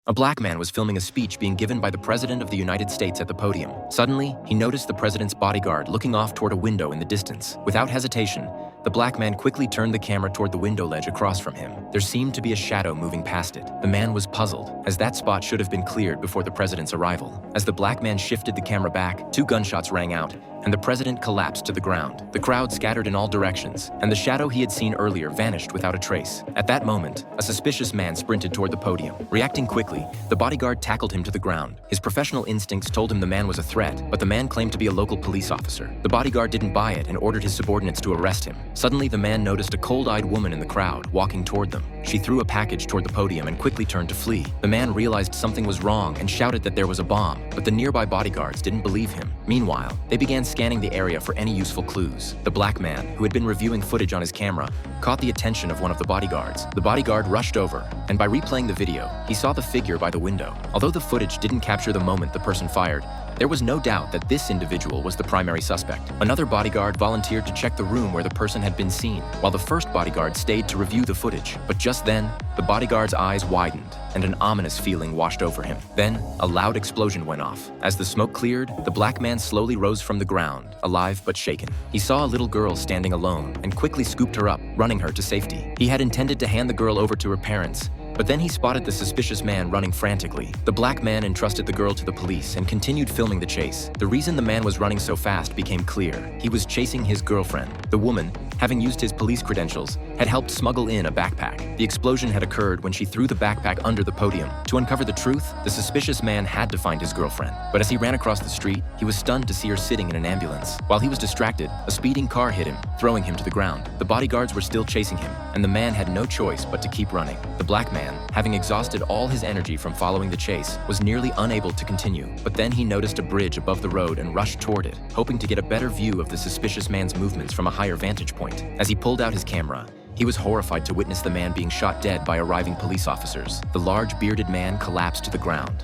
A black man was filming a speech being given by the President of the United States at the podium. Suddenly, he noticed the president's bodyguard looking off toward a window in the distance. Without hesitation, the black man quickly turned the camera toward the window ledge across from him. There seemed to be a shadow moving past it. The man was puzzled, as that spot should have been cleared before the president's arrival. As the black man shifted the camera back, 2 gunshots rang out, and the president collapsed to the ground. The crowd scattered in all directions, and the shadow he had seen earlier vanished without a trace. At that moment, a suspicious man sprinted toward the podium. Reacting quickly, the bodyguard tackled him to the ground. His professional instincts told him the man was a threat, but the man claimed to be a local police officer. The bodyguard didn't buy it and ordered his subordinates to arrest him. Suddenly, the man noticed a cold-eyed woman in the crowd, walking toward them. She threw a package toward the podium and quickly turned to flee. The man realized something was wrong and shouted that there was a bomb, but the nearby bodyguards didn't believe him. Meanwhile, they began scanning the area for any useful clues. The black man, who had been reviewing footage on his camera, caught the attention of one of the bodyguards. The bodyguard rushed over, and by replaying the video, he saw the figure by the window. Although the footage didn't capture the moment the person fired, there was no doubt that this individual was the primary suspect. Another bodyguard volunteered to check the room where the person had been seen, while the first bodyguard stayed to review the footage. But just then, the bodyguard's eyes widened, and an ominous feeling washed over him. Then, a loud explosion went off. As the smoke cleared, the black man slowly rose from the ground, alive but shaken. He saw a little girl standing alone, and quickly scooped her up, running her to safety. He had intended to hand the girl over to her parents, but then he spotted the suspicious man running frantically. The black man entrusted the girl to the police and continued filming the chase. The reason the man was running so fast became clear. He was chasing his girlfriend. The woman, having used his police credentials, had helped smuggle in a backpack. The explosion had occurred when she threw the backpack under the podium. To uncover the truth, the suspicious man had to find his girlfriend. But as he ran across the street, he was stunned to see her sitting in an ambulance. While he was distracted, a speeding car hit him, throwing him to the ground. The bodyguards were still chasing him, and the man had no choice but to keep running. The black man, having exhausted all his energy from following the chase, was nearly unable to continue. But then he noticed a bridge above the road and rushed toward it, hoping to get a better view of the suspicious man's movements from a higher vantage point. As he pulled out his camera, he was horrified to witness the man being shot dead by arriving police officers. The large bearded man collapsed to the ground,